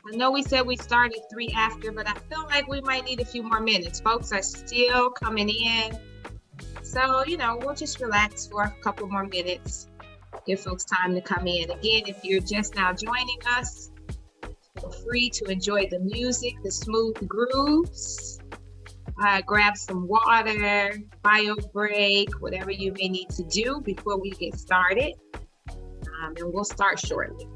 I know we said we started 3 after, but I feel like we might need a few more minutes. Folks are still coming in. So, we'll just relax for a couple more minutes, give folks time to come in. Again, if you're just now joining us, feel free to enjoy the music, the smooth grooves. Grab some water, bio break, whatever you may need to do before we get started. And we'll start shortly.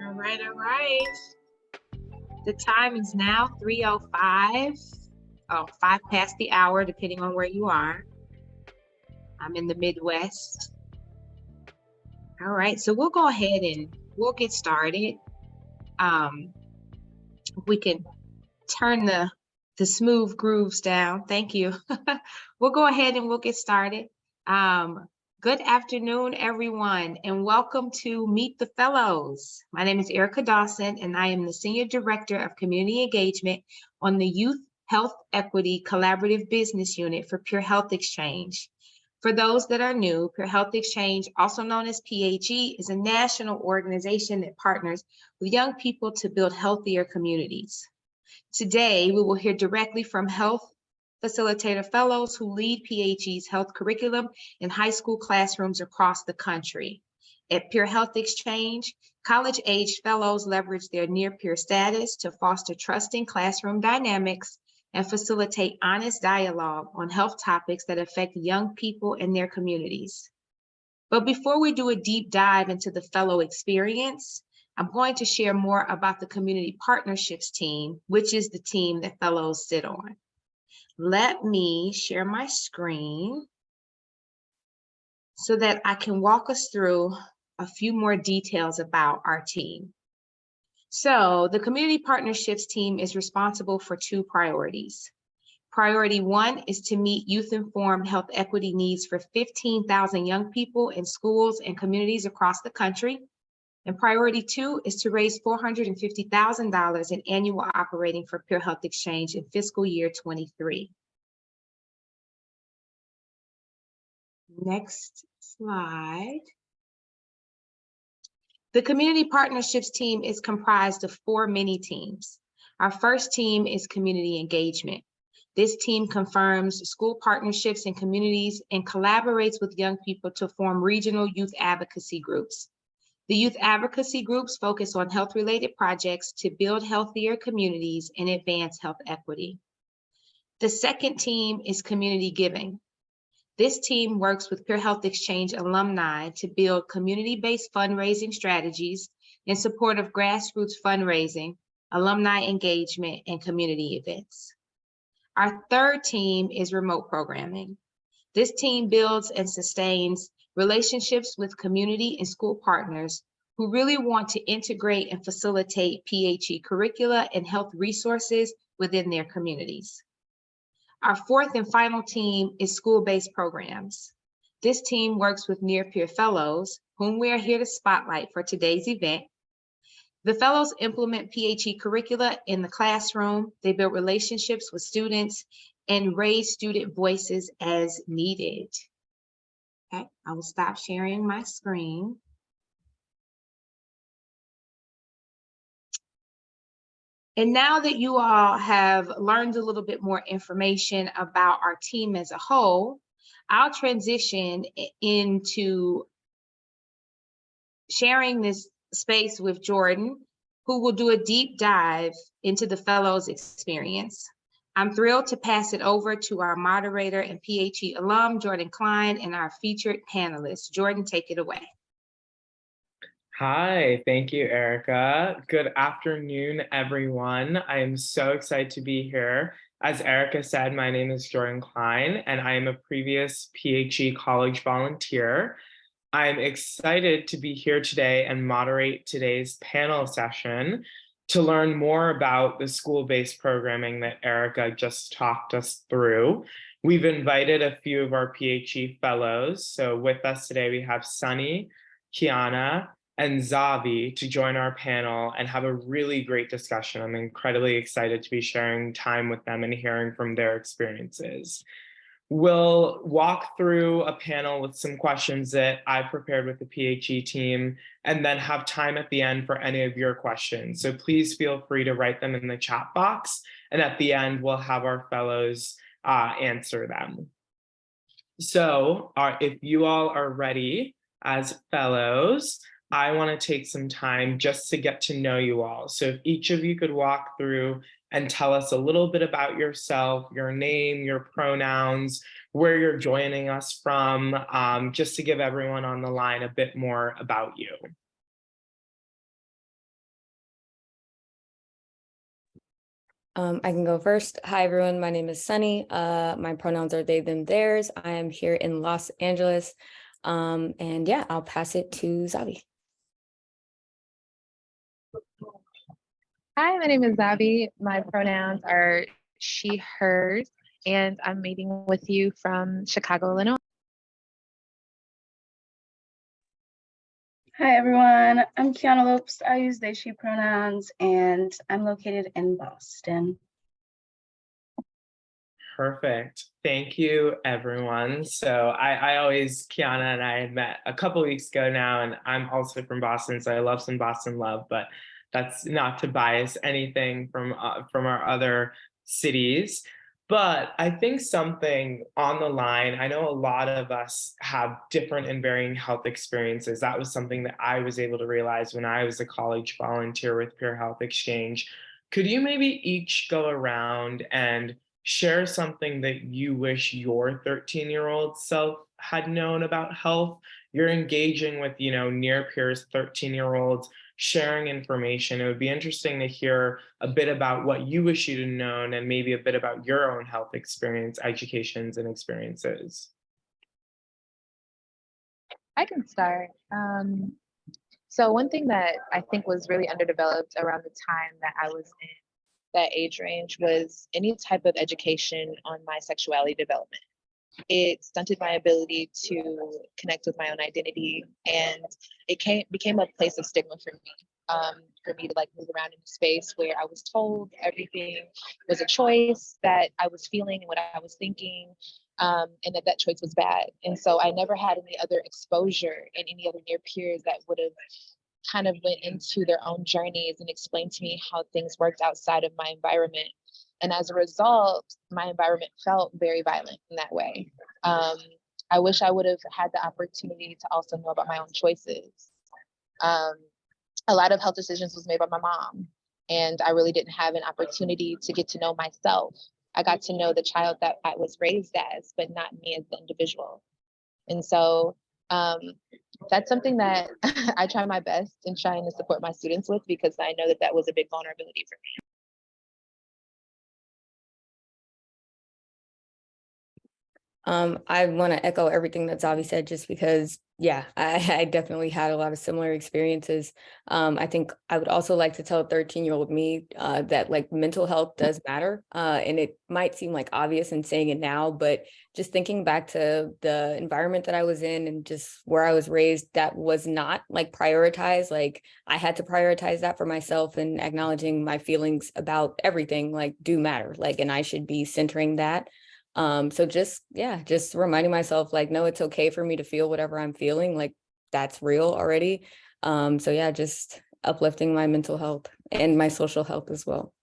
All right. The time is now 3:05. 5 past the hour, depending on where you are. I'm in the Midwest. All right, so we'll go ahead and we'll get started. We can turn the smooth grooves down. Thank you. We'll go ahead and we'll get started. Good afternoon, everyone, and welcome to Meet the Fellows. My name is Erica Dawson, and I am the Senior Director of Community Engagement on the Youth Health Equity Collaborative Business Unit for Pure Health Exchange. For those that are new, Pure Health Exchange, also known as PHE, is a national organization that partners with young people to build healthier communities. Today, we will hear directly from Health Facilitator Fellows who lead PHE's health curriculum in high school classrooms across the country. At Pure Health Exchange, college-aged fellows leverage their near-peer status to foster trusting classroom dynamics and facilitate honest dialogue on health topics that affect young people and their communities. But before we do a deep dive into the fellow experience, I'm going to share more about the Community Partnerships team, which is the team that fellows sit on. Let me share my screen so that I can walk us through a few more details about our team. So the Community Partnerships team is responsible for 2 priorities. Priority 1 is to meet youth-informed health equity needs for 15,000 young people in schools and communities across the country. And priority 2 is to raise $450,000 in annual operating for Pure Health Exchange in fiscal year 23. Next slide. The Community Partnerships team is comprised of 4 mini teams. Our first team is Community Engagement. This team confirms school partnerships in communities and collaborates with young people to form regional youth advocacy groups. The youth advocacy groups focus on health-related projects to build healthier communities and advance health equity. The second team is Community Giving. This team works with Pure Health Exchange alumni to build community-based fundraising strategies in support of grassroots fundraising, alumni engagement, and community events. Our third team is Remote Programming. This team builds and sustains relationships with community and school partners who really want to integrate and facilitate PHE curricula and health resources within their communities. Our fourth and final team is School-Based Programs. This team works with near-peer fellows, whom we are here to spotlight for today's event. The fellows implement PHE curricula in the classroom. They build relationships with students and raise student voices as needed. Okay, I will stop sharing my screen. And now that you all have learned a little bit more information about our team as a whole, I'll transition into sharing this space with Jordan, who will do a deep dive into the fellows experience. I'm thrilled to pass it over to our moderator and PHE alum, Jordan Klein, and our featured panelists. Jordan, take it away. Hi, thank you, Erica. Good afternoon, everyone. I am so excited to be here. As Erica said, my name is Jordan Klein, and I am a previous PHE college volunteer. I'm excited to be here today and moderate today's panel session to learn more about the school-based programming that Erica just talked us through. We've invited a few of our PHE fellows. So with us today, we have Sunni, Kiana, and Xavi to join our panel and have a really great discussion. I'm incredibly excited to be sharing time with them and hearing from their experiences. We'll walk through a panel with some questions that I prepared with the PHE team, and then have time at the end for any of your questions. So please feel free to write them in the chat box, and at the end, we'll have our fellows answer them. So if you all are ready as fellows, I want to take some time just to get to know you all. So if each of you could walk through and tell us a little bit about yourself, your name, your pronouns, where you're joining us from, just to give everyone on the line a bit more about you. I can go first. Hi, everyone. My name is Sunni. My pronouns are they, them, theirs. I am here in Los Angeles. And yeah, I'll pass it to Xavi. Hi, my name is Xavi. My pronouns are she, hers, and I'm meeting with you from Chicago, Illinois. Hi, everyone. I'm Kiana Lopez. I use they, she pronouns, and I'm located in Boston. Perfect. Thank you, everyone. So I always, Kiana and I had met a couple weeks ago now, and I'm also from Boston, so I love some Boston love, but that's not to bias anything from our other cities. But I think something on the line, I know a lot of us have different and varying health experiences. That was something that I was able to realize when I was a college volunteer with Peer Health Exchange. Could you maybe each go around and share something that you wish your 13-year-old self had known about health? You're engaging with, near peers, 13-year-olds, sharing information. It would be interesting to hear a bit about what you wish you'd have known and maybe a bit about your own health experience, educations, and experiences. I can start. So one thing that I think was really underdeveloped around the time that I was in that age range was any type of education on my sexuality development. It stunted my ability to connect with my own identity, and it became a place of stigma for me to like move around in a space where I was told everything was a choice that I was feeling and what I was thinking, and that choice was bad. And so I never had any other exposure and any other near peers that would have kind of went into their own journeys and explained to me how things worked outside of my environment. And as a result, my environment felt very violent in that way. I wish I would have had the opportunity to also know about my own choices. A lot of health decisions was made by my mom, and I really didn't have an opportunity to get to know myself. I got to know the child that I was raised as, but not me as the individual. And so that's something that I try my best in trying to support my students with, because I know that was a big vulnerability for me. I want to echo everything that Xavi said, just because, yeah, I definitely had a lot of similar experiences. I think I would also like to tell 13-year-old me that like mental health does matter. And it might seem like obvious in saying it now, but just thinking back to the environment that I was in and just where I was raised, that was not like prioritized. Like I had to prioritize that for myself, and acknowledging my feelings about everything like do matter. Like, and I should be centering that. So just reminding myself like, no, it's okay for me to feel whatever I'm feeling, like that's real already. So yeah, just uplifting my mental health and my social health as well.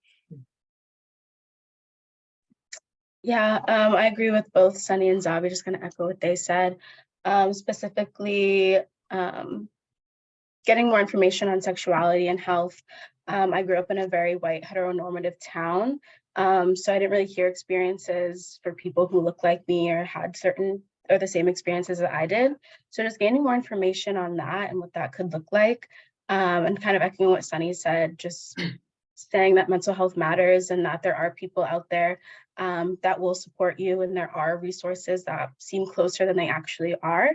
Yeah, I agree with both Sunny and Zavi, just gonna echo what they said. Specifically, getting more information on sexuality and health. I grew up in a very white heteronormative town, so I didn't really hear experiences for people who look like me or had certain or the same experiences that I did. So just gaining more information on that and what that could look like, and kind of echoing what Sunny said, just saying that mental health matters and that there are people out there that will support you, and there are resources that seem closer than they actually are.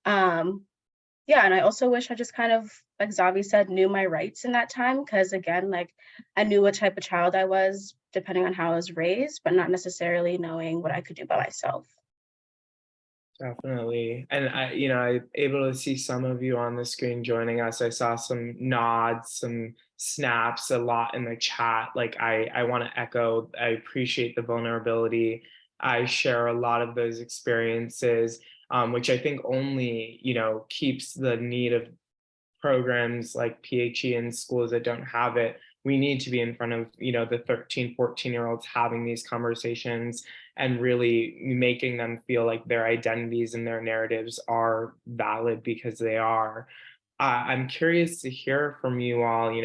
Yeah, and I also wish I just kind of, like Zavi said, knew my rights in that time, because again, like I knew what type of child I was depending on how I was raised, but not necessarily knowing what I could do by myself. Definitely. And I'm able to see some of you on the screen joining us. I saw some nods, some snaps, a lot in the chat. Like I want to echo, I appreciate the vulnerability. I share a lot of those experiences, which I think only, keeps the need of programs like PHE in schools that don't have it. We need to be in front of, the 13, 14-year-olds having these conversations and really making them feel like their identities and their narratives are valid, because they are. I'm curious to hear from you all.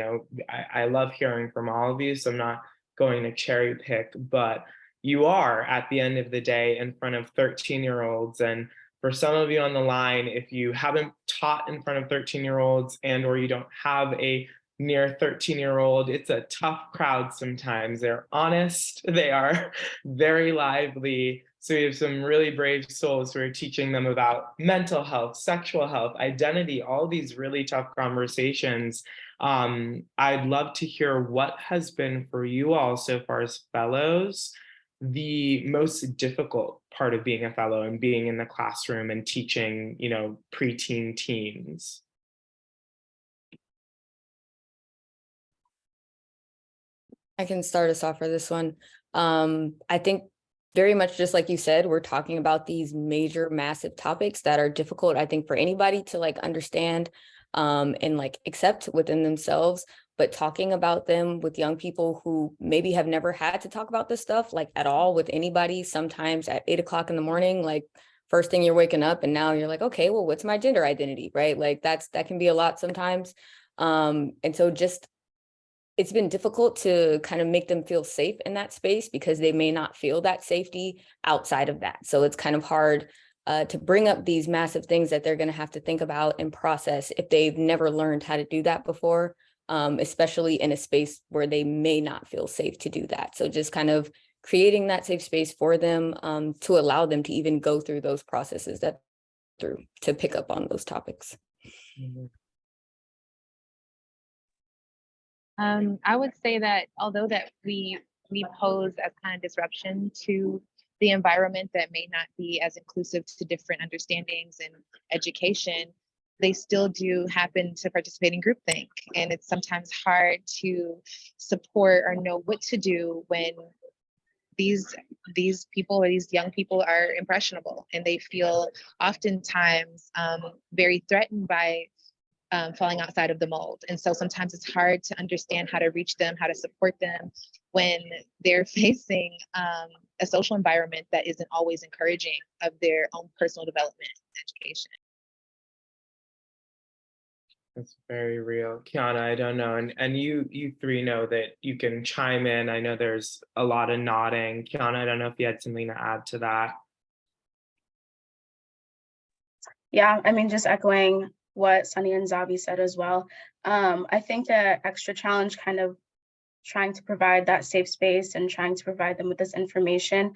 I love hearing from all of you, so I'm not going to cherry pick, but you are at the end of the day in front of 13-year-olds. And for some of you on the line, if you haven't taught in front of 13-year-olds and or you don't have a near 13-year-old, it's a tough crowd sometimes. They're honest, they are very lively. So we have some really brave souls who are teaching them about mental health, sexual health, identity, all these really tough conversations. I'd love to hear what has been for you all so far as fellows the most difficult part of being a fellow and being in the classroom and teaching, preteen teens. I can start us off for this one. I think very much just like you said, we're talking about these major, massive topics that are difficult, I think, for anybody to like understand and like accept within themselves. But talking about them with young people who maybe have never had to talk about this stuff like at all with anybody, sometimes at 8 o'clock in the morning, like first thing you're waking up and now you're like, okay, well, what's my gender identity, right? Like that can be a lot sometimes. And so just it's been difficult to kind of make them feel safe in that space because they may not feel that safety outside of that. So it's kind of hard to bring up these massive things that they're going to have to think about and process if they've never learned how to do that before, especially in a space where they may not feel safe to do that. So just kind of creating that safe space for them to allow them to even go through those processes to pick up on those topics. Mm-hmm. I would say that although that we pose as kind of disruption to the environment that may not be as inclusive to different understandings and education, they still do happen to participate in groupthink. And it's sometimes hard to support or know what to do when these people or these young people are impressionable and they feel oftentimes very threatened by falling outside of the mold. And so sometimes it's hard to understand how to reach them, how to support them when they're facing a social environment that isn't always encouraging of their own personal development and education. That's very real. Kiana, I don't know. And you three know that you can chime in. I know there's a lot of nodding. Kiana, I don't know if you had something to add to that. Yeah, I mean, just echoing what Sunny and Zavi said as well. I think the extra challenge kind of trying to provide that safe space and trying to provide them with this information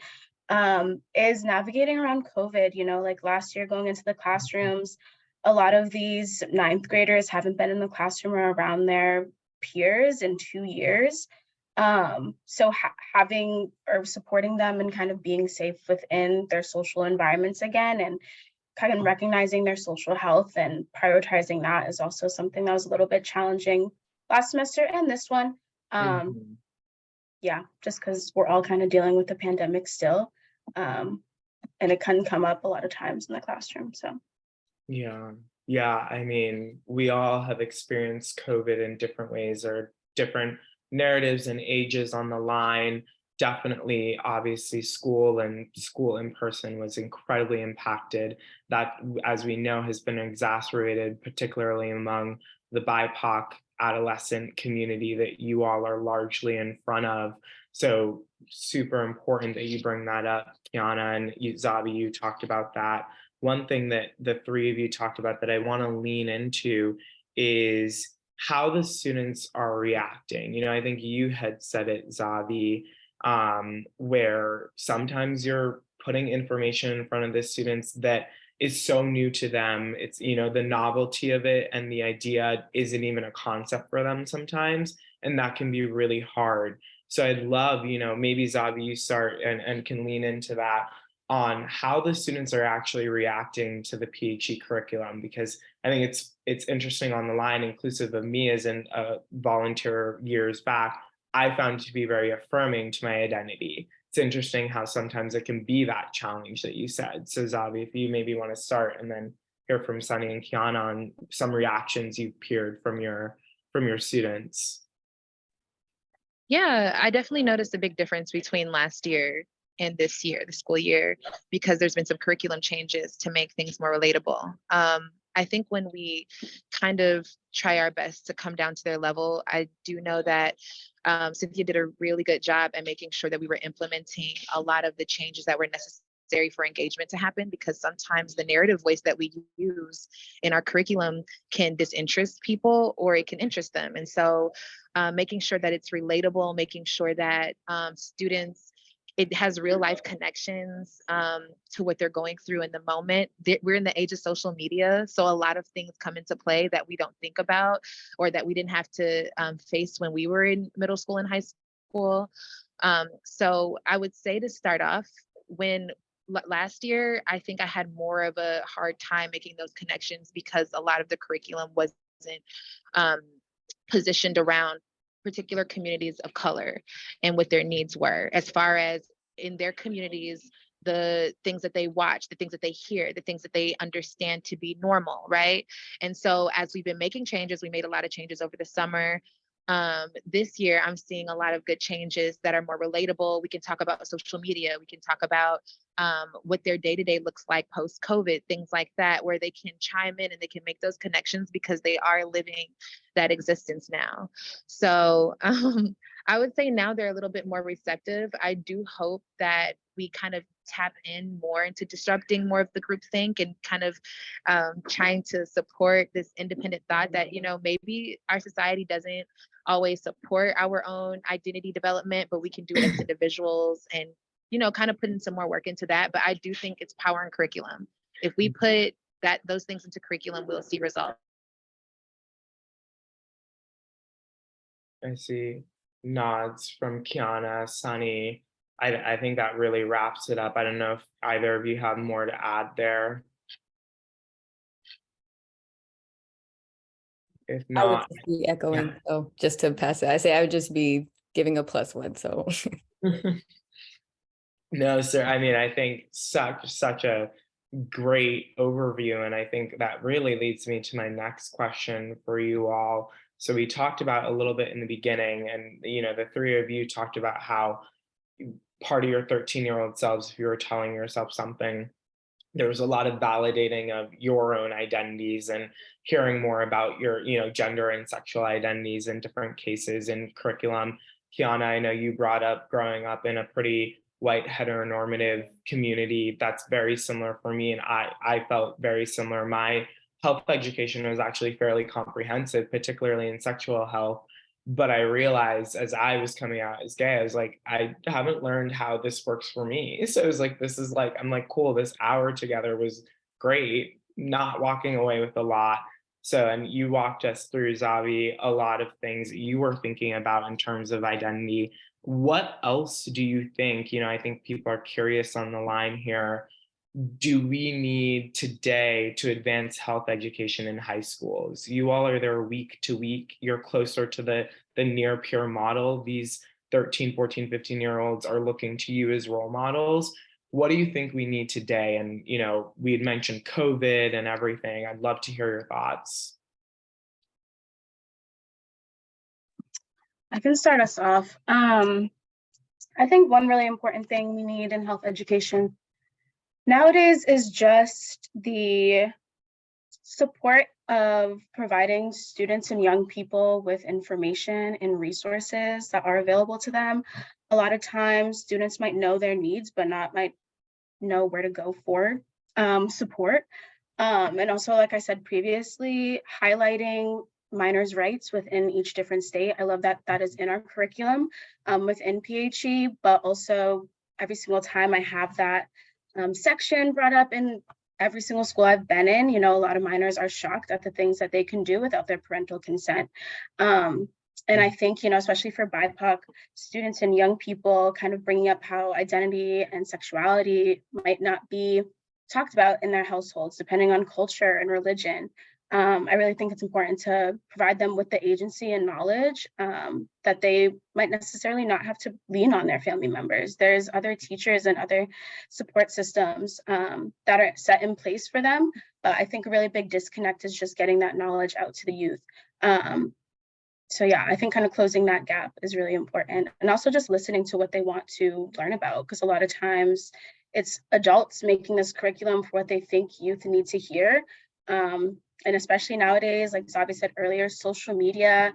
is navigating around COVID. Like last year going into the classrooms, a lot of these 9th graders haven't been in the classroom or around their peers in 2 years. So having or supporting them and kind of being safe within their social environments again and kind of recognizing their social health and prioritizing that is also something that was a little bit challenging last semester and this one. Yeah, just because we're all kind of dealing with the pandemic still. And it can come up a lot of times in the classroom, so. Yeah. I mean, we all have experienced COVID in different ways or different narratives and ages on the line. definitely, obviously, school in person was incredibly impacted. That, as we know, has been exacerbated, particularly among the BIPOC adolescent community that you all are largely in front of. So super important that you bring that up, Kiana, and Zavi, you talked about that. One thing that the three of you talked about that I want to lean into is how the students are reacting. You know, I think you had said it, Zavi, where sometimes you're putting information in front of the students that is so new to them. It's, you know, the novelty of it and the idea isn't even a concept for them sometimes. And that can be really hard. So I'd love, you know, maybe Zavi, you start and can lean into that on how the students are actually reacting to the PHE curriculum, because I think it's interesting on the line, inclusive of me as in a volunteer years back. I found it to be very affirming to my identity. It's interesting how sometimes it can be that challenge that you said. So Zavi, if you maybe want to start and then hear from Sunni and Kiana on some reactions you've peered from your students. Yeah, I definitely noticed a big difference between last year and this year, the school year, because there's been some curriculum changes to make things more relatable. I think when we kind of try our best to come down to their level, I do know that Cynthia did a really good job at making sure that we were implementing a lot of the changes that were necessary for engagement to happen, because sometimes the narrative ways that we use in our curriculum can disinterest people or it can interest them. And so making sure that it's relatable, making sure that students, it has real life connections to what they're going through in the moment. We're in the age of social media, so a lot of things come into play that we don't think about or that we didn't have to face when we were in middle school and high school. So I would say to start off, when last year, I think I had more of a hard time making those connections because a lot of the curriculum wasn't positioned around particular communities of color and what their needs were, as far as in their communities, the things that they watch, the things that they hear, the things that they understand to be normal, right? And so as we've been making changes, we made a lot of changes over the summer. This year, I'm seeing a lot of good changes that are more relatable. We can talk about social media. We can talk about what their day-to-day looks like post-COVID, things like that, where they can chime in and they can make those connections because they are living that existence now. So I would say now they're a little bit more receptive. I do hope that we kind of tap in more into disrupting more of the groupthink and kind of trying to support this independent thought that, you know, maybe our society doesn't always support our own identity development, but we can do it as individuals and, you know, kind of putting some more work into that. But I do think it's power in curriculum. If we put those things into curriculum, we'll see results. I see nods from Kiana, Sunny. I think that really wraps it up. I don't know if either of you have more to add there. If I would not, just be echoing. So just to pass it, I say I would just be giving a +1. So no, sir. I mean, I think such a great overview, and I think that really leads me to my next question for you all. So we talked about a little bit in the beginning, and you know, the three of you talked about how part of your 13-year-old selves, if you were telling yourself something, there was a lot of validating of your own identities and hearing more about your, you know, gender and sexual identities in different cases in curriculum. Kiana, I know you brought up growing up in a pretty white heteronormative community. That's very similar for me, and I felt very similar. My health education was actually fairly comprehensive, particularly in sexual health. But I realized as I was coming out as gay, I was like, I haven't learned how this works for me. So it was like, this is like, I'm like, cool, this hour together was great, not walking away with a lot. So, and you walked us through, Zavi, a lot of things that you were thinking about in terms of identity. What else do you think, you know, I think people are curious on the line here, do we need today to advance health education in high schools? You all are there week to week. You're closer to the near peer model. These 13, 14, 15-year-olds are looking to you as role models. What do you think we need today? And, you know, we had mentioned COVID and everything. I'd love to hear your thoughts. I can start us off. I think one really important thing we need in health education nowadays is just the support of providing students and young people with information and resources that are available to them. A lot of times students might know their needs, but might know where to go for support. And also, like I said previously, highlighting minors' rights within each different state. I love that that is in our curriculum within PHE, but also every single time I have that section brought up in every single school I've been in, you know, a lot of minors are shocked at the things that they can do without their parental consent. And I think, you know, especially for BIPOC students and young people, kind of bringing up how identity and sexuality might not be talked about in their households, depending on culture and religion. I really think it's important to provide them with the agency and knowledge that they might necessarily not have to lean on their family members. There's other teachers and other support systems that are set in place for them. But I think a really big disconnect is just getting that knowledge out to the youth. So yeah, I think kind of closing that gap is really important, and also just listening to what they want to learn about, because a lot of times it's adults making this curriculum for what they think youth need to hear. And especially nowadays, like Zabi said earlier, social media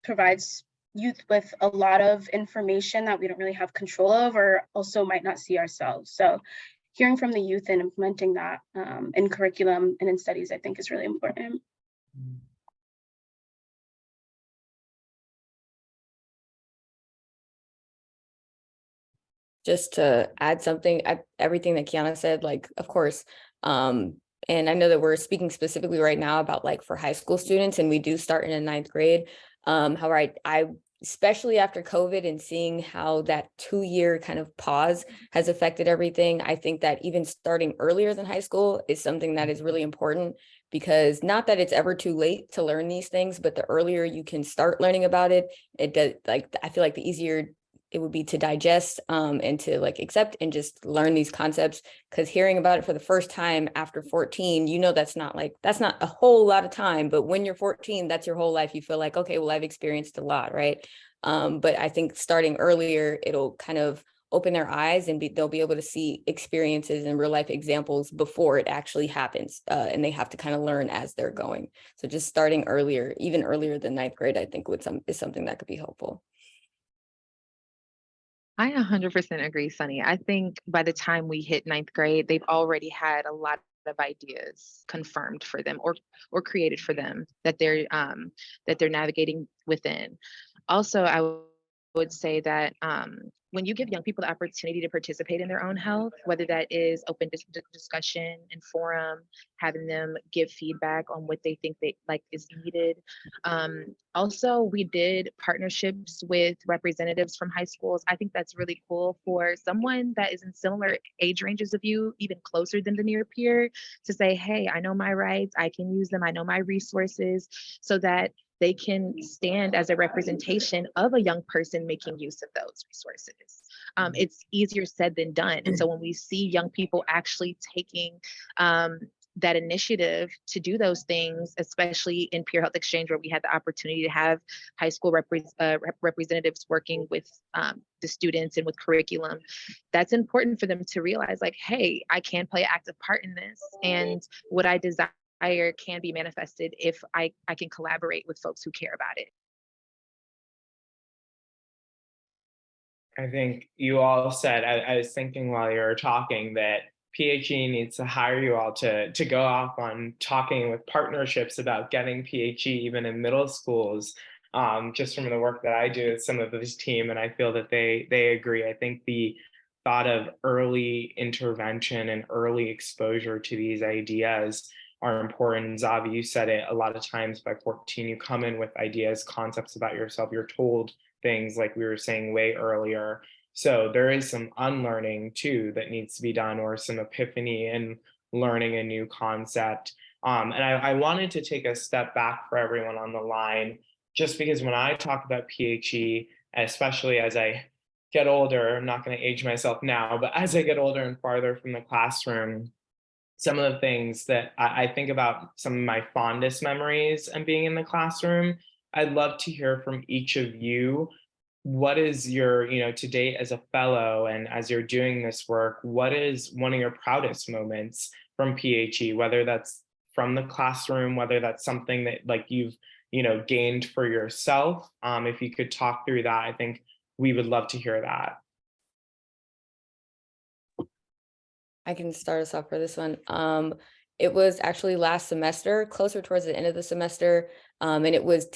provides youth with a lot of information that we don't really have control of, or also might not see ourselves. So hearing from the youth and implementing that in curriculum and in studies, I think is really important. Just to add something, everything that Kiana said, like, of course, and I know that we're speaking specifically right now about like for high school students, and we do start in the 9th grade. However, I especially after COVID and seeing how that 2-year kind of pause has affected everything, I think that even starting earlier than high school is something that is really important, because not that it's ever too late to learn these things, but the earlier you can start learning about it, it does, like, I feel like the easier it would be to digest and to like accept and just learn these concepts. Because hearing about it for the first time after 14, you know, that's not a whole lot of time, but when you're 14, that's your whole life. You feel like, okay, well, I've experienced a lot, right? But I think starting earlier, it'll kind of open their eyes, and they'll be able to see experiences and real life examples before it actually happens. And they have to kind of learn as they're going. So just starting earlier, even earlier than 9th grade, I think is something that could be helpful. I 100% agree, Sunny. I think by the time we hit 9th grade, they've already had a lot of ideas confirmed for them or created for them that they're navigating within. Also, I would say that when you give young people the opportunity to participate in their own health, whether that is open discussion and forum, having them give feedback on what they think is needed. Also, we did partnerships with representatives from high schools. I think that's really cool for someone that is in similar age ranges of you, even closer than the near peer, to say, hey, I know my rights, I can use them, I know my resources, so that they can stand as a representation of a young person making use of those resources. It's easier said than done. And so when we see young people actually taking that initiative to do those things, especially in Peer Health Exchange, where we had the opportunity to have high school representatives working with the students and with curriculum, that's important for them to realize, like, hey, I can play an active part in this, and what I desire can be manifested if I can collaborate with folks who care about it. I think you all said, I was thinking while you were talking that PHE needs to hire you all to go off on talking with partnerships about getting PHE even in middle schools, just from the work that I do with some of this team, and I feel that they agree. I think the thought of early intervention and early exposure to these ideas are important. Zavi, you said it, a lot of times by 14, you come in with ideas, concepts about yourself, you're told things like we were saying way earlier. So there is some unlearning too that needs to be done, or some epiphany in learning a new concept. And I wanted to take a step back for everyone on the line, just because when I talk about PHE, especially as I get older, I'm not going to age myself now, but as I get older and farther from the classroom, some of the things that I think about, some of my fondest memories and being in the classroom, I'd love to hear from each of you. what is your, to date as a fellow and as you're doing this work, what is one of your proudest moments from PHE, whether that's from the classroom, whether that's something that like you've, gained for yourself? If you could talk through that, I think we would love to hear that. I can start us off for this one. It was actually last semester, closer towards the end of the semester, and it was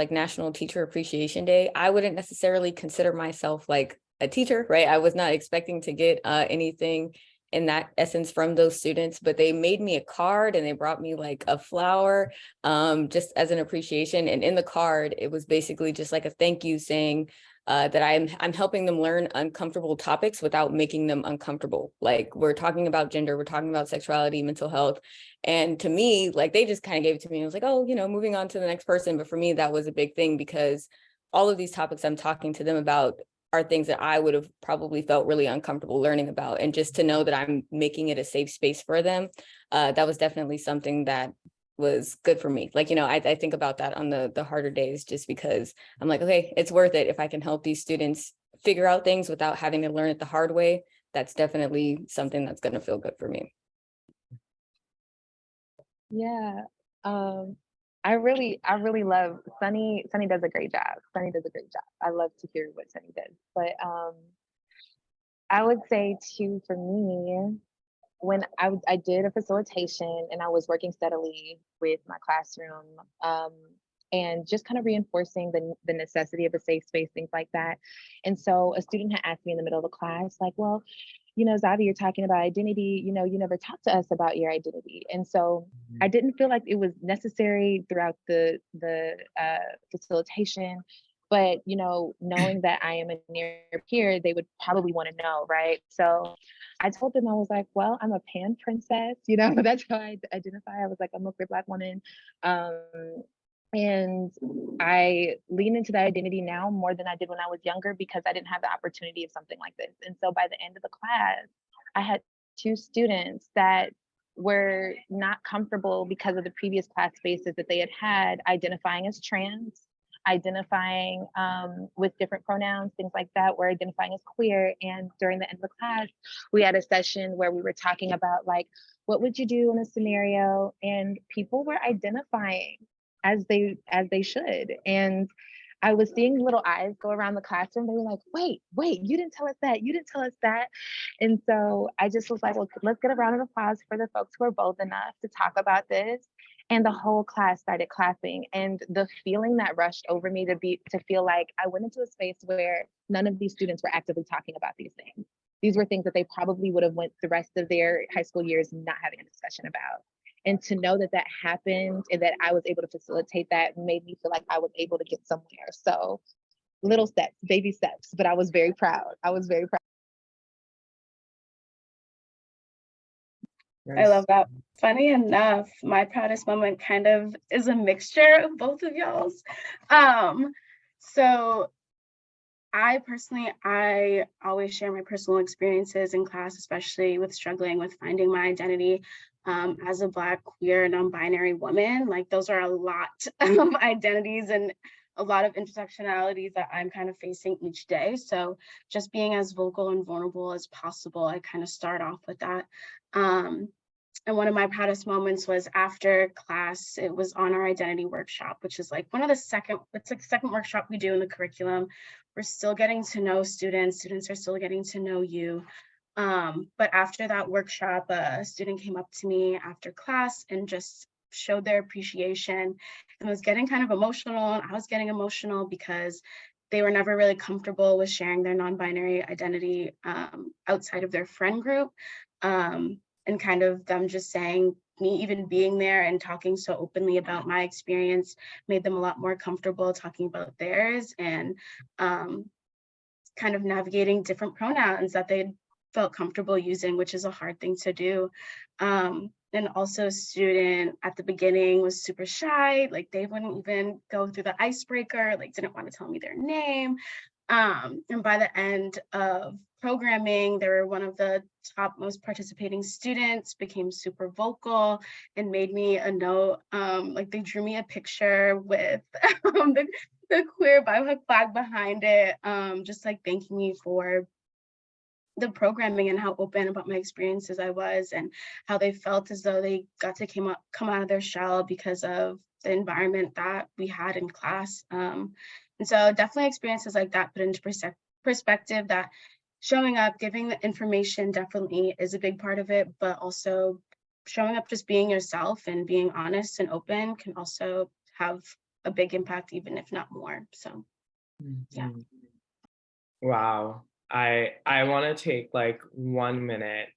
National Teacher Appreciation Day. I wouldn't necessarily consider myself like a teacher, right? I was not expecting to get anything in that essence from those students, but they made me a card and they brought me like a flower, just as an appreciation. And in the card, it was basically just like a thank you saying, that I'm helping them learn uncomfortable topics without making them uncomfortable. Like, we're talking about gender, we're talking about sexuality, mental health. And to me, like, they just kind of gave it to me. I was like, oh, moving on to the next person. But for me, that was a big thing, because all of these topics I'm talking to them about are things that I would have probably felt really uncomfortable learning about. And just to know that I'm making it a safe space for them, that was definitely something that was good for me. Like, I think about that on the harder days, just because I'm like, okay, it's worth it. If I can help these students figure out things without having to learn it the hard way, that's definitely something that's going to feel good for me. Yeah. I really love Sunni. Sunni does a great job. Sunni does a great job. I love to hear what Sunni does. But I would say too, for me, when I did a facilitation and I was working steadily with my classroom, and just kind of reinforcing the necessity of a safe space, things like that. And so a student had asked me in the middle of the class, like, well, Xavi, you're talking about identity, you never talked to us about your identity. And so I didn't feel like it was necessary throughout the facilitation, but knowing that I am a near peer, they would probably want to know, right? So I told them, I was like, well, I'm a pan princess, that's how I identify. I was like, I'm a queer Black woman. And I lean into that identity now more than I did when I was younger, because I didn't have the opportunity of something like this. And so by the end of the class, I had 2 students that were not comfortable because of the previous class spaces that they had identifying as trans, identifying with different pronouns, things like that, were identifying as queer. And during the end of the class, we had a session where we were talking about, like, what would you do in a scenario? And people were identifying as they should. And I was seeing little eyes go around the classroom. They were like, wait, you didn't tell us that. You didn't tell us that. And so I just was like, well, let's get a round of applause for the folks who are bold enough to talk about this. And the whole class started clapping. And the feeling that rushed over me to feel like I went into a space where none of these students were actively talking about these things. These were things that they probably would have went the rest of their high school years not having a discussion about. And to know that happened and that I was able to facilitate that made me feel like I was able to get somewhere. So little steps, baby steps, but I was very proud. I was very proud. I love that. Funny enough, my proudest moment kind of is a mixture of both of y'all's. So I always share my personal experiences in class, especially with struggling with finding my identity as a Black, queer, non-binary woman. Like, those are a lot of identities and a lot of intersectionalities that I'm kind of facing each day. So just being as vocal and vulnerable as possible, I kind of start off with that. And one of my proudest moments was after class. It was on our identity workshop, which is like it's like the second workshop we do in the curriculum. We're still getting to know students are still getting to know you. But after that workshop, a student came up to me after class and just showed their appreciation and was getting kind of emotional. And I was getting emotional because they were never really comfortable with sharing their non-binary identity outside of their friend group. And kind of them just saying, me even being there and talking so openly about my experience made them a lot more comfortable talking about theirs, and kind of navigating different pronouns that they felt comfortable using, which is a hard thing to do. And also, student at the beginning was super shy, like they wouldn't even go through the icebreaker, like didn't want to tell me their name. And by the end of programming, they were one of the top most participating students, became super vocal and made me a note. Like, they drew me a picture with the queer BIPOC flag behind it, just like thanking me for the programming and how open about my experiences I was, and how they felt as though they got to come out of their shell because of the environment that we had in class. And so definitely experiences like that put into perspective that showing up, giving the information definitely is a big part of it, but also showing up, just being yourself and being honest and open can also have a big impact, even if not more. So yeah. Mhm. Wow. I want to take like 1 minute,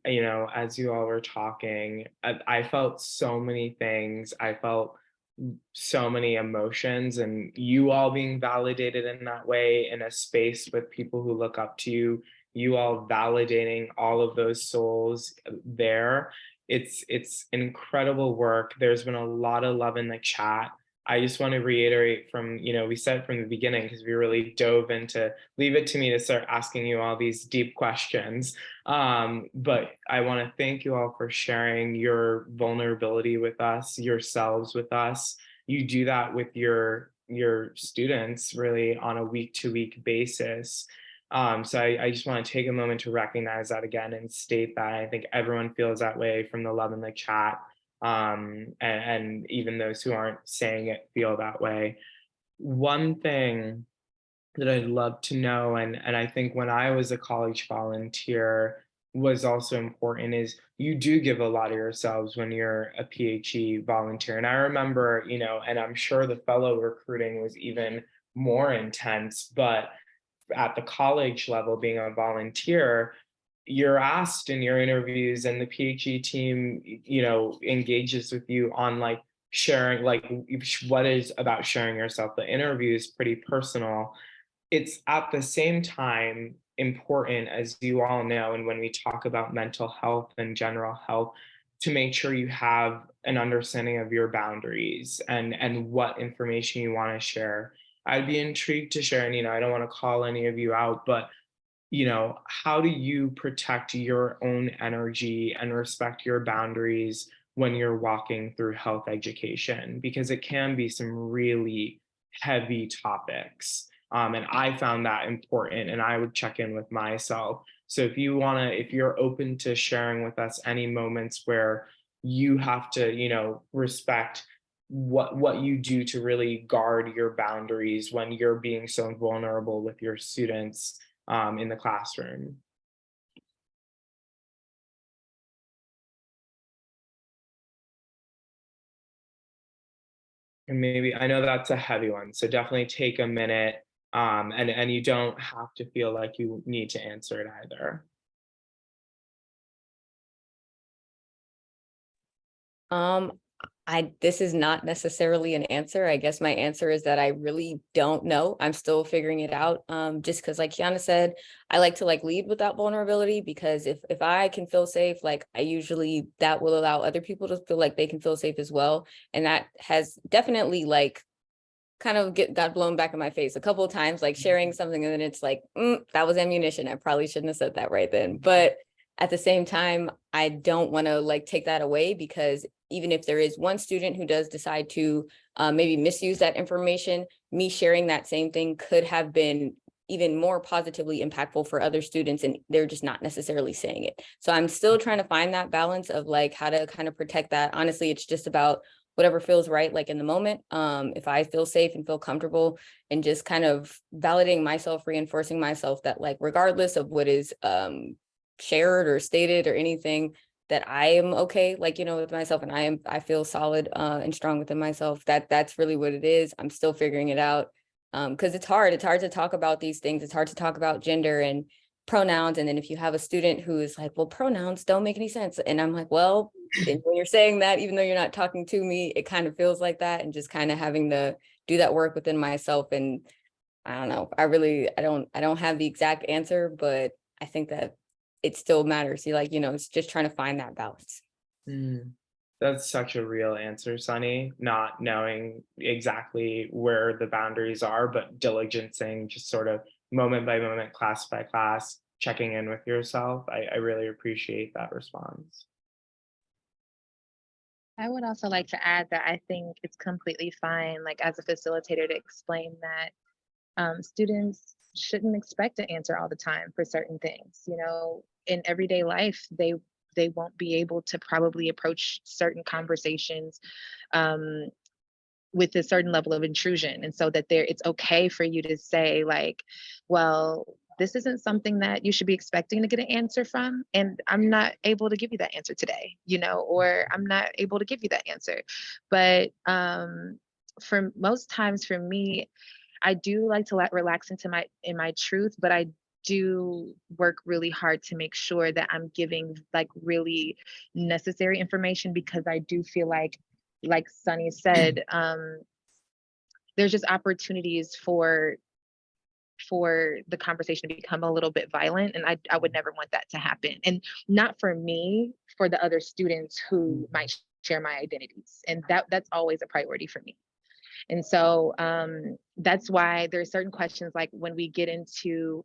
as you all were talking, I felt so many things. I felt so many emotions, and you all being validated in that way in a space with people who look up to you, you all validating all of those souls there. It's incredible work. There's been a lot of love in the chat. I just want to reiterate from, we said from the beginning, because we really dove into, leave it to me to start asking you all these deep questions. But I want to thank you all for sharing your vulnerability with us, yourselves with us. You do that with your students really on a week-to-week basis. So I just want to take a moment to recognize that again and state that I think everyone feels that way from the love in the chat. And even those who aren't saying it feel that way. One thing that I'd love to know, and I think when I was a college volunteer was also important, is you do give a lot of yourselves when you're a PHE volunteer. And I remember, and I'm sure the fellow recruiting was even more intense, but at the college level, being a volunteer, you're asked in your interviews, and the PHE team, engages with you on like sharing, like what is about sharing yourself. The interview is pretty personal. It's at the same time important, as you all know, and when we talk about mental health and general health, to make sure you have an understanding of your boundaries and what information you want to share. I'd be intrigued to share, and I don't want to call any of you out, but how do you protect your own energy and respect your boundaries when you're walking through health education? Because it can be some really heavy topics. And I found that important, and I would check in with myself. So if you're open to sharing with us any moments where you have to, respect what you do to really guard your boundaries when you're being so vulnerable with your students in the classroom. And maybe, I know that's a heavy one, so definitely take a minute, and you don't have to feel like you need to answer it either. This is not necessarily an answer. I guess my answer is that I really don't know. I'm still figuring it out. Just because, like Kiana said, I like to lead with that vulnerability, because if I can feel safe, that will allow other people to feel like they can feel safe as well. And that has definitely kind of got blown back in my face a couple of times, sharing something, and then it's that was ammunition. I probably shouldn't have said that right then. But at the same time, I don't want to take that away, because even if there is one student who does decide to maybe misuse that information, me sharing that same thing could have been even more positively impactful for other students, and they're just not necessarily saying it. So I'm still trying to find that balance of how to kind of protect that. Honestly, it's just about whatever feels right, in the moment. If I feel safe and feel comfortable, and just kind of validating myself, reinforcing myself that regardless of what is shared or stated or anything, that I am okay, with myself, and I feel solid and strong within myself. That's really what it is. I'm still figuring it out, because it's hard to talk about these things. It's hard to talk about gender and pronouns. And then if you have a student who is well, pronouns don't make any sense. And I'm well, when you're saying that, even though you're not talking to me, it kind of feels like that. And just kind of having to do that work within myself. And I don't know, I don't have the exact answer, but I think that it still matters. It's just trying to find that balance. That's such a real answer, Sunny, not knowing exactly where the boundaries are, but diligencing, just sort of moment by moment, class by class, checking in with yourself. I really appreciate that response. I would also like to add that I think it's completely fine, like as a facilitator, to explain that students shouldn't expect to answer all the time for certain things. You know, in everyday life, they won't be able to probably approach certain conversations um, with a certain level of intrusion, and so that it's okay for you to say like, well, this isn't something that you should be expecting to get an answer from, and I'm not able to give you that answer today, you know, or I'm not able to give you that answer. But for most times for me, I do like to relax into my truth, but I do work really hard to make sure that I'm giving like really necessary information, because I do feel like Sunny said, there's just opportunities for the conversation to become a little bit violent, and I would never want that to happen, and not for me, for the other students who might share my identities, and that's always a priority for me. And so that's why there are certain questions, like when we get into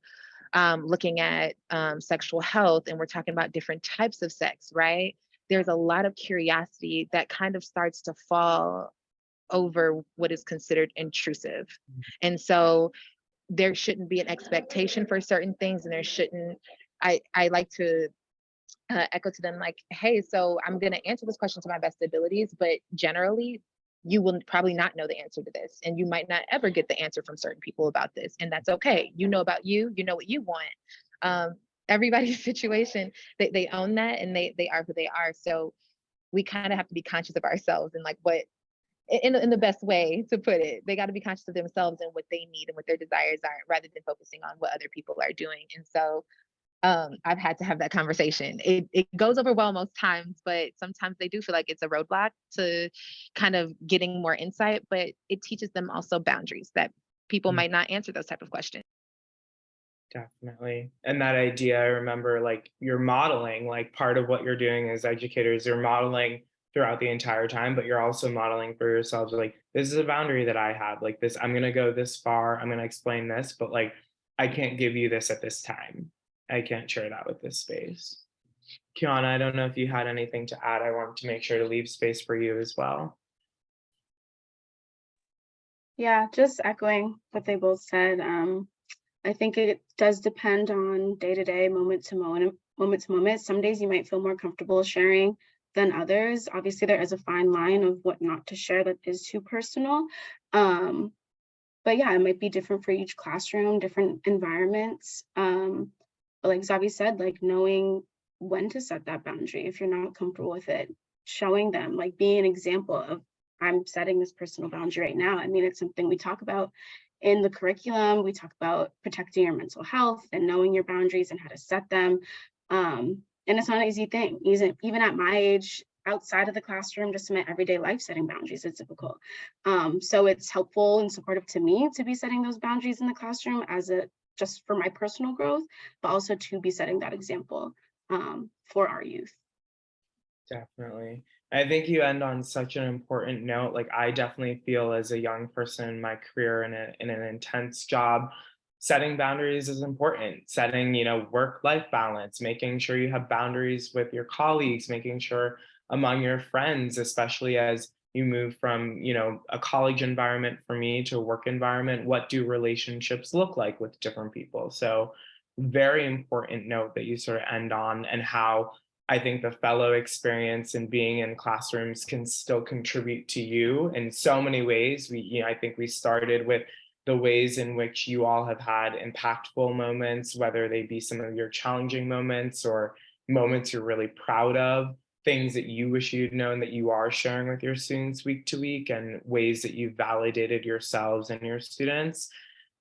looking at sexual health and we're talking about different types of sex, right? There's a lot of curiosity that kind of starts to fall over what is considered intrusive. And so there shouldn't be an expectation for certain things, and there shouldn't, I like to echo to them like, hey, so I'm going to answer this question to my best abilities, but generally you will probably not know the answer to this, and you might not ever get the answer from certain people about this, and that's okay. You know about you know what you want. Everybody's situation, they own that, and they are who they are. So we kind of have to be conscious of ourselves, and like what, in the best way to put it, they got to be conscious of themselves and what they need and what their desires are, rather than focusing on what other people are doing. And so I've had to have that conversation. It goes over well most times, but sometimes they do feel like it's a roadblock to kind of getting more insight, but it teaches them also boundaries, that people might not answer those type of questions. Definitely. And that idea, I remember like you're modeling, like part of what you're doing as educators, you're modeling throughout the entire time, but you're also modeling for yourselves, like, this is a boundary that I have, like this, I'm going to go this far, I'm going to explain this, but like, I can't give you this at this time. I can't share that with this space. Kiana, I don't know if you had anything to add. I wanted to make sure to leave space for you as well. Yeah, just echoing what they both said. I think it does depend on day to day, moment to moment. Some days you might feel more comfortable sharing than others. Obviously, there is a fine line of what not to share that is too personal. But yeah, it might be different for each classroom, different environments. But like Xavi said, like knowing when to set that boundary if you're not comfortable with it, showing them, like being an example of, I'm setting this personal boundary right now. I mean, it's something we talk about in the curriculum. We talk about protecting your mental health and knowing your boundaries and how to set them. And it's not an easy thing. Even at my age, outside of the classroom, just in my everyday life, setting boundaries is difficult. So it's helpful and supportive to me to be setting those boundaries in the classroom just for my personal growth, but also to be setting that example for our youth. Definitely. I think you end on such an important note. Like I definitely feel as a young person in my career in an intense job, setting boundaries is important. Setting, work-life balance, making sure you have boundaries with your colleagues, making sure among your friends, especially as you move from, a college environment for me to a work environment, what do relationships look like with different people? So very important note that you sort of end on, and how I think the fellow experience and being in classrooms can still contribute to you in so many ways. I think we started with the ways in which you all have had impactful moments, whether they be some of your challenging moments or moments you're really proud of, things that you wish you'd known that you are sharing with your students week to week, and ways that you've validated yourselves and your students,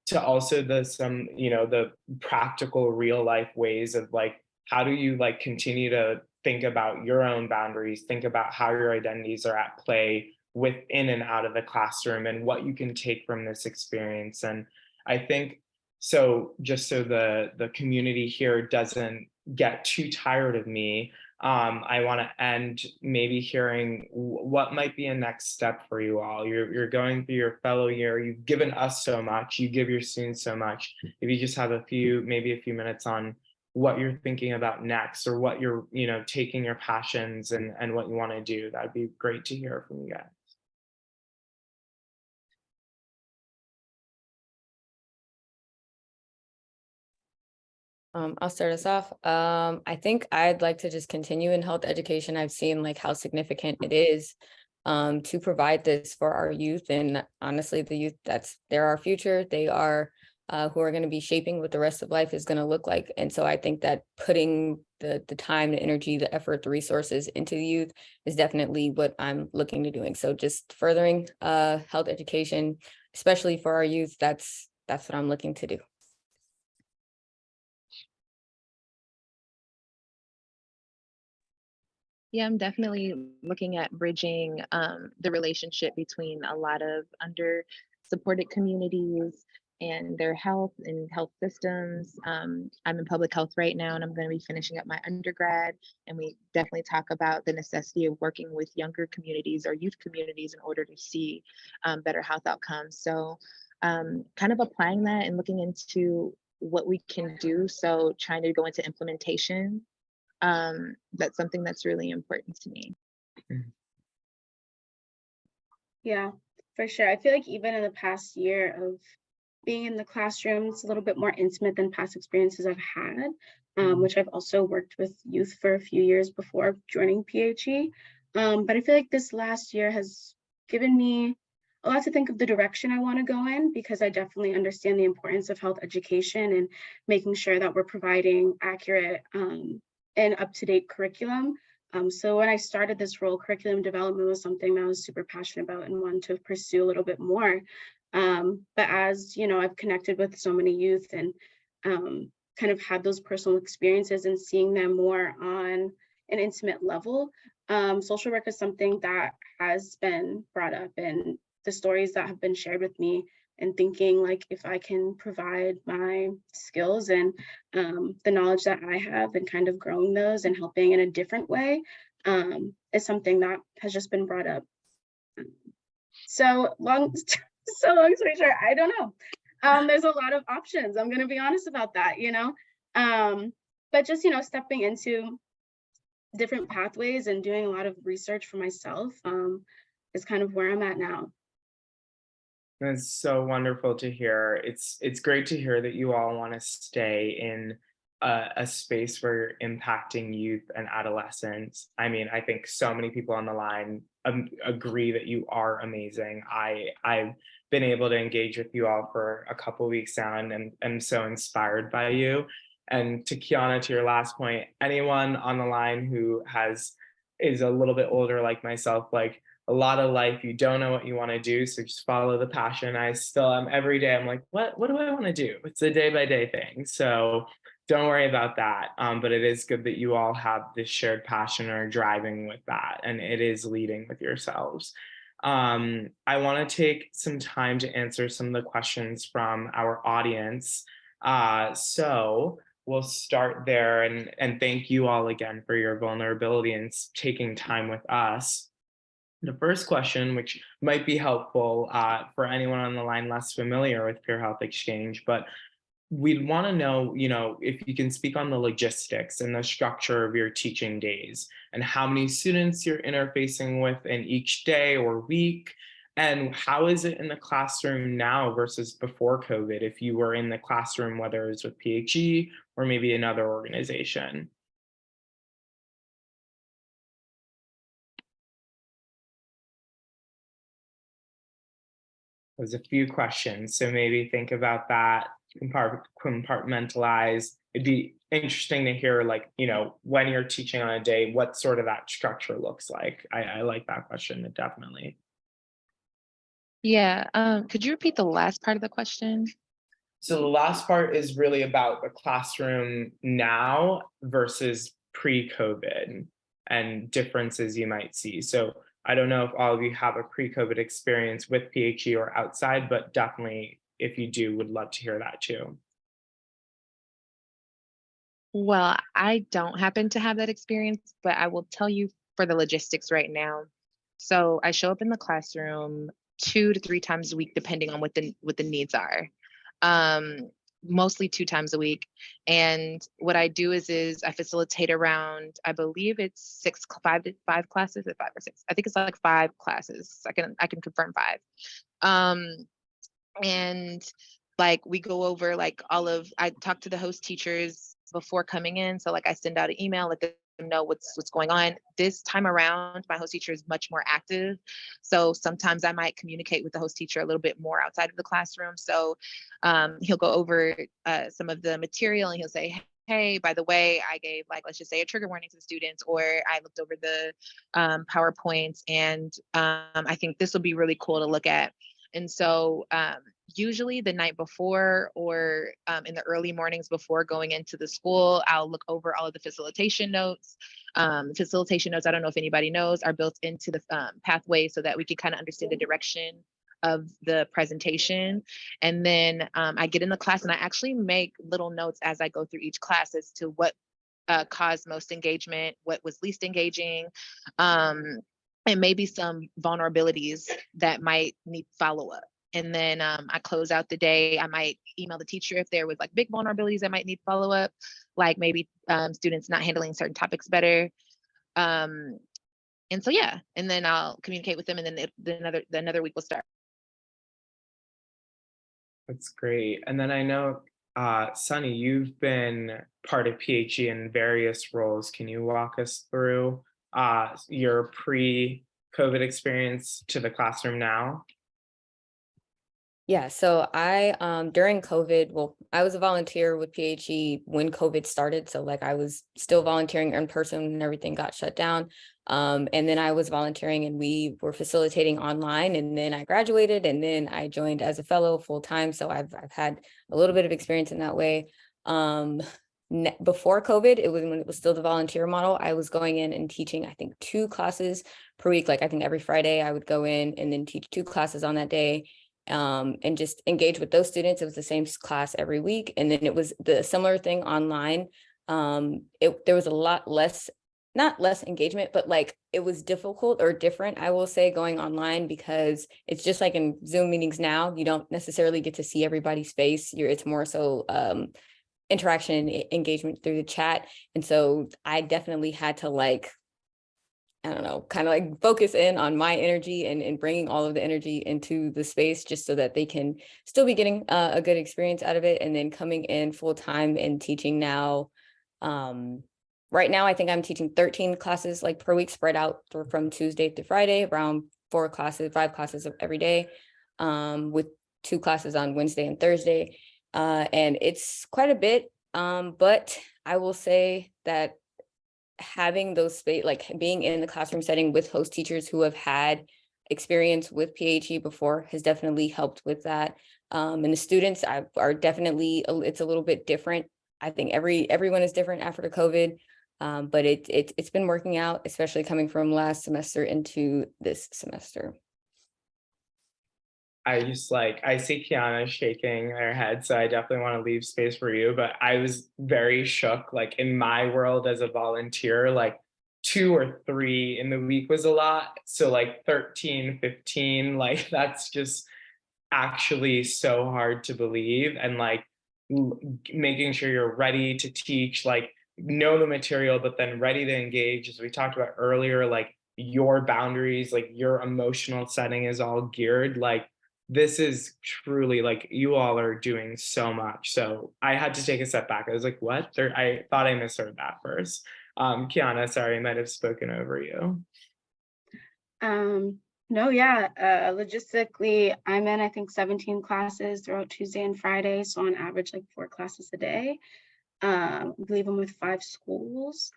to also the practical real life ways of like, how do you like continue to think about your own boundaries, think about how your identities are at play within and out of the classroom, and what you can take from this experience. And I think so, just so the community here doesn't get too tired of me, I want to end maybe hearing what might be a next step for you all. You're going through your fellow year. You've given us so much. You give your students so much. If you just have maybe a few minutes on what you're thinking about next, or what you're, taking your passions and what you want to do. That'd be great to hear from you guys. I'll start us off. I think I'd like to just continue in health education. I've seen like how significant it is to provide this for our youth. And honestly, the youth, they're our future. They are who are going to be shaping what the rest of life is going to look like. And so I think that putting the time, the energy, the effort, the resources into the youth is definitely what I'm looking to doing. So just furthering health education, especially for our youth, that's what I'm looking to do. Yeah, I'm definitely looking at bridging the relationship between a lot of under-supported communities and their health and health systems. I'm in public health right now, and I'm going to be finishing up my undergrad. And we definitely talk about the necessity of working with younger communities or youth communities in order to see better health outcomes. So kind of applying that and looking into what we can do. So trying to go into implementation. That's something that's really important to me. Yeah, for sure. I feel like even in the past year of being in the classroom, it's a little bit more intimate than past experiences I've had, which I've also worked with youth for a few years before joining PHE. But I feel like this last year has given me a lot to think of the direction I want to go in, because I definitely understand the importance of health education and making sure that we're providing accurate and up-to-date curriculum. So when I started this role, curriculum development was something that I was super passionate about and wanted to pursue a little bit more. But as you know, I've connected with so many youth and kind of had those personal experiences and seeing them more on an intimate level. Social work is something that has been brought up, and the stories that have been shared with me, and thinking like if I can provide my skills and the knowledge that I have and kind of growing those and helping in a different way is something that has just been brought up. So long story short, I don't know. There's a lot of options. I'm going to be honest about that, but just, stepping into different pathways and doing a lot of research for myself is kind of where I'm at now. That's so wonderful to hear. It's great to hear that you all want to stay in a space where you're impacting youth and adolescents. I mean, I think so many people on the line agree that you are amazing. I've been able to engage with you all for a couple of weeks now, and I'm so inspired by you. And to Kiana, to your last point, anyone on the line who is a little bit older like myself, like a lot of life, you don't know what you want to do, so just follow the passion. I still am every day. I'm like, what do I want to do? It's a day-by-day thing. So don't worry about that. But it is good that you all have this shared passion or driving with that, and it is leading with yourselves. I want to take some time to answer some of the questions from our audience. So we'll start there, and thank you all again for your vulnerability and taking time with us. The first question, which might be helpful for anyone on the line less familiar with Peer Health Exchange, but we'd want to know, if you can speak on the logistics and the structure of your teaching days and how many students you're interfacing with in each day or week, and how is it in the classroom now versus before COVID, if you were in the classroom, whether it's with PHE or maybe another organization. There's a few questions, so maybe think about that, compartmentalize. It'd be interesting to hear, like, when you're teaching on a day, what sort of that structure looks like. I like that question, definitely. Yeah, could you repeat the last part of the question? So the last part is really about the classroom now versus pre-COVID and differences you might see. So I don't know if all of you have a pre-COVID experience with PHE or outside, but definitely if you do, would love to hear that too. Well, I don't happen to have that experience, but I will tell you for the logistics right now. So I show up in the classroom 2 to 3 times a week, depending on what the needs are. mostly 2 times a week. And what I do is I facilitate around, I believe it's 5 classes, or 5 or 6. I think it's like 5 classes. I can confirm 5. And like we go over like I talk to the host teachers before coming in. So like I send out an email, let them know what's going on. This time around, my host teacher is much more active. So sometimes I might communicate with the host teacher a little bit more outside of the classroom. So he'll go over some of the material and he'll say, hey, by the way, I gave, like, let's just say, a trigger warning to the students, or I looked over the PowerPoints, and I think this will be really cool to look at. And so usually the night before, or in the early mornings before going into the school, I'll look over all of the facilitation notes. Facilitation notes, I don't know if anybody knows, are built into the pathway so that we can kind of understand the direction of the presentation. And then I get in the class and I actually make little notes as I go through each class as to what caused most engagement, what was least engaging, and maybe some vulnerabilities that might need follow-up. And then I close out the day. I might email the teacher if there was like big vulnerabilities that might need follow-up, like maybe students not handling certain topics better. And so, yeah, and then I'll communicate with them, and then another week will start. That's great. And then I know, Sunni, you've been part of PHE in various roles. Can you walk us through your pre-COVID experience to the classroom now? Yeah, so I during COVID, well, I was a volunteer with PHE when COVID started. So like I was still volunteering in person and everything got shut down. And then I was volunteering and we were facilitating online, and then I graduated, and then I joined as a fellow full time. So I've had a little bit of experience in that way. Before COVID, it was when it was still the volunteer model. I was going in and teaching, I think, 2 classes per week. Like I think every Friday I would go in and then teach 2 classes on that day. And just engage with those students. It was the same class every week. And then it was the similar thing online. There was a lot less, not less engagement, but like it was difficult or different, I will say, going online, because it's just like in Zoom meetings now, you don't necessarily get to see everybody's face. It's more so interaction and engagement through the chat. And so I definitely had to like, I don't know, kind of like focus in on my energy and bringing all of the energy into the space just so that they can still be getting a good experience out of it. And then coming in full time and teaching now. Right now, I think I'm teaching 13 classes like per week, spread out from Tuesday to Friday, around 5 classes every day, with 2 classes on Wednesday and Thursday. And it's quite a bit, but I will say that having those space, like being in the classroom setting with host teachers who have had experience with PHE before, has definitely helped with that. And the students are definitely, it's a little bit different. I think everyone is different after COVID, but it's been working out, especially coming from last semester into this semester. I see Kiana shaking her head, so I definitely want to leave space for you. But I was very shook. Like in my world as a volunteer, like 2 or 3 in the week was a lot. So like 13, 15, like that's just actually so hard to believe. And like making sure you're ready to teach, like know the material, but then ready to engage, as we talked about earlier, like your boundaries, like your emotional setting is all geared. Like this is truly, like, you all are doing so much. So I had to take a step back. I was like, what? I thought I misheard that first. Kiana, sorry, I might have spoken over you. No, yeah, logistically, I'm in, I think, 17 classes throughout Tuesday and Friday. So on average, like 4 classes a day. I believe I'm with 5 schools.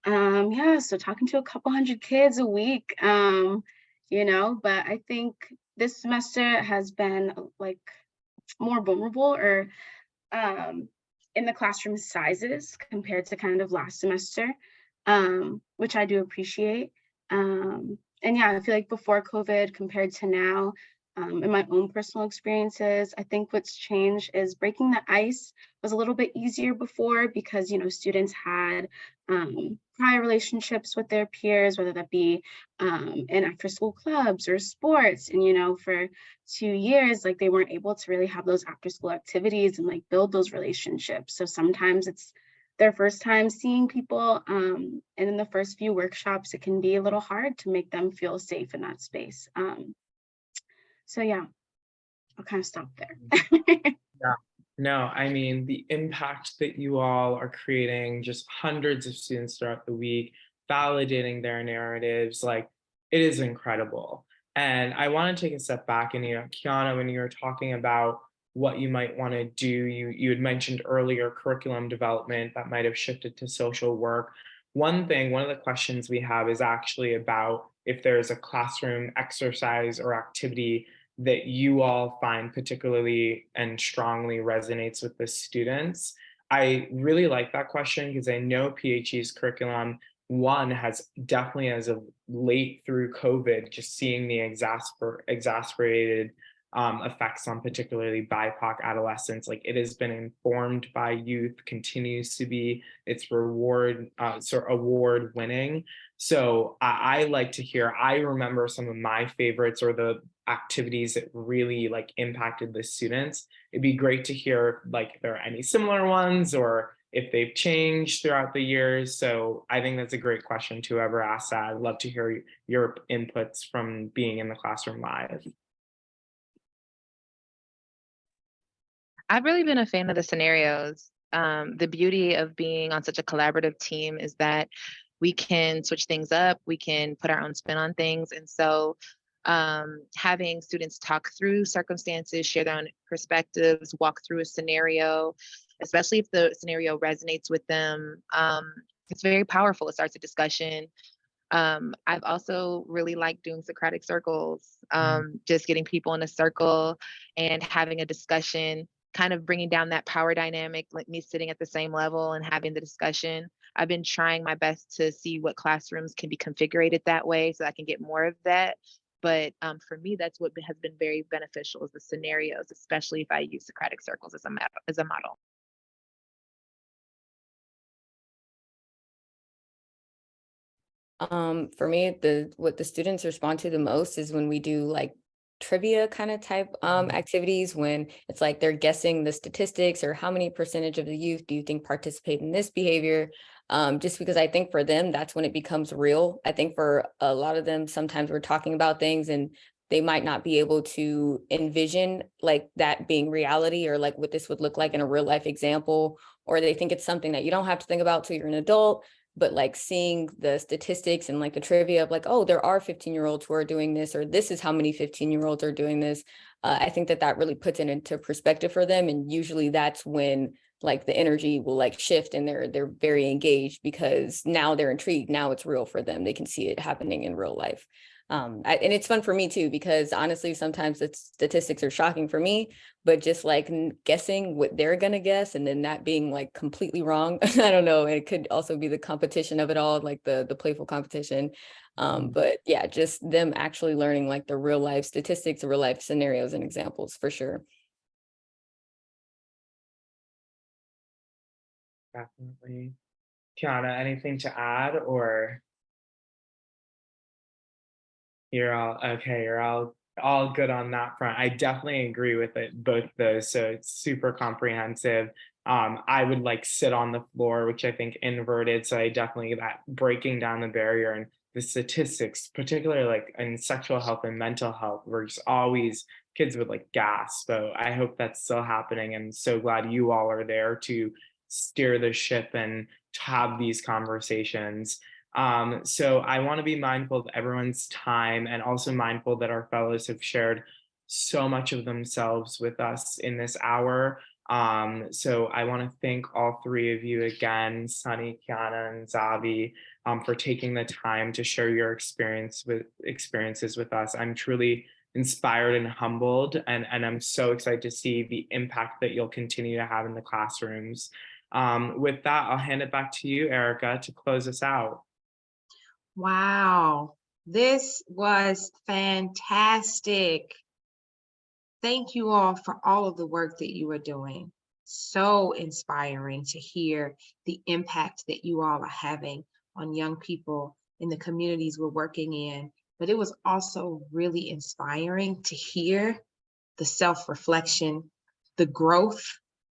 Yeah, so talking to a couple hundred kids a week, but I think this semester has been like more vulnerable, or in the classroom sizes compared to kind of last semester, which I do appreciate. And yeah, I feel like before COVID compared to now, in my own personal experiences, I think what's changed is breaking the ice was a little bit easier before because, students had prior relationships with their peers, whether that be in after school clubs or sports. And, for 2 years, like they weren't able to really have those after school activities and like build those relationships. So sometimes it's their first time seeing people. And in the first few workshops, it can be a little hard to make them feel safe in that space. So yeah, I'll kind of stop there. Yeah. No, I mean, the impact that you all are creating, just hundreds of students throughout the week, validating their narratives, like it is incredible. And I want to take a step back and, Kiana, when you were talking about what you might want to do, you had mentioned earlier curriculum development that might have shifted to social work. One of the questions we have is actually about if there's a classroom exercise or activity that you all find particularly and strongly resonates with the students. I really like that question because I know PHE's curriculum, one, has definitely as of late through COVID, just seeing the exasperated effects on particularly BIPOC adolescents. Like it has been informed by youth, continues to be, it's award winning. So I like to hear, I remember some of my favorites or the activities that really like impacted the students. It'd be great to hear like if there are any similar ones or if they've changed throughout the years. So I think that's a great question to whoever asked that. I'd love to hear your inputs from being in the classroom live. I've really been a fan of the scenarios. The beauty of being on such a collaborative team is that we can switch things up, we can put our own spin on things. And so having students talk through circumstances, share their own perspectives, walk through a scenario, especially if the scenario resonates with them, it's very powerful. It starts a discussion. I've also really liked doing Socratic circles, just getting people in a circle and having a discussion, kind of bringing down that power dynamic, like me sitting at the same level and having the discussion. I've been trying my best to see what classrooms can be configured that way so I can get more of that. But for me, that's what has been very beneficial is the scenarios, especially if I use Socratic circles as a model. For me, what the students respond to the most is when we do like trivia kind of type activities, when it's like they're guessing the statistics or how many percentage of the youth do you think participate in this behavior? Just because I think for them, that's when it becomes real. I think for a lot of them, sometimes we're talking about things and they might not be able to envision like that being reality or like what this would look like in a real life example, or they think it's something that you don't have to think about till you're an adult. But like seeing the statistics and like the trivia of like, oh, there are 15-year-olds who are doing this, or this is how many 15-year-olds are doing this. I think that really puts it into perspective for them. And usually that's when like the energy will like shift and they're very engaged because now they're intrigued. Now it's real for them. They can see it happening in real life. And it's fun for me too, because honestly, sometimes the statistics are shocking for me, but just like guessing what they're going to guess and then that being like completely wrong. I don't know. It could also be the competition of it all, like the playful competition. But yeah, just them actually learning like the real life statistics, the real life scenarios and examples for sure. Definitely. Kiana, anything to add or? You're all okay. You're all good on that front. I definitely agree with it, both those. So it's super comprehensive. I would like sit on the floor, which I think inverted. So I definitely that breaking down the barrier and the statistics, particularly like in sexual health and mental health, we're just always kids would like gasp. So I hope that's still happening. And so glad you all are there to steer the ship and to have these conversations. So I want to be mindful of everyone's time and also mindful that our fellows have shared so much of themselves with us in this hour. So I want to thank all three of you again, Sunni, Kiana, and Xavi, for taking the time to share your experiences with us. I'm truly inspired and humbled, and I'm so excited to see the impact that you'll continue to have in the classrooms. With that, I'll hand it back to you, Erica, to close us out. Wow, this was fantastic. Thank you all for all of the work that you are doing. So inspiring to hear the impact that you all are having on young people in the communities we're working in. But it was also really inspiring to hear the self-reflection, the growth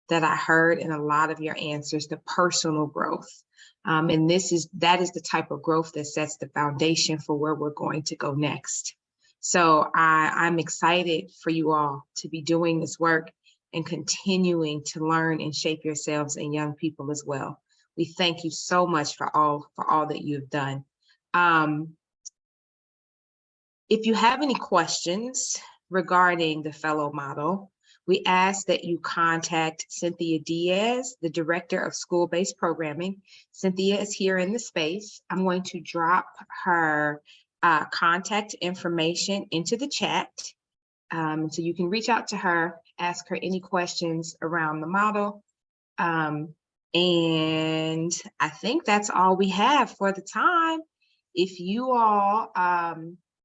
that I heard in a lot of your answers, the personal growth. And that is the type of growth that sets the foundation for where we're going to go next. So I'm excited for you all to be doing this work and continuing to learn and shape yourselves and young people as well. We thank you so much for all that you've done. If you have any questions regarding the fellow model, we ask that you contact Cynthia Diaz, the Director of School-Based Programming. Cynthia is here in the space. I'm going to drop her contact information into the chat. So you can reach out to her, ask her any questions around the model. And I think that's all we have for the time. If you all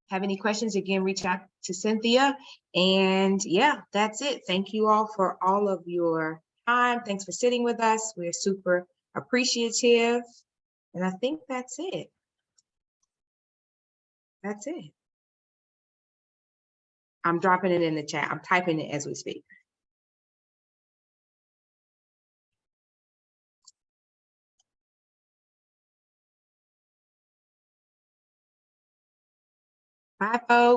have any questions, again, reach out to Cynthia. And yeah, that's it. Thank you all for all of your time. Thanks for sitting with us. We're super appreciative. And I think that's it. That's it. I'm dropping it in the chat. I'm typing it as we speak. Bye, folks.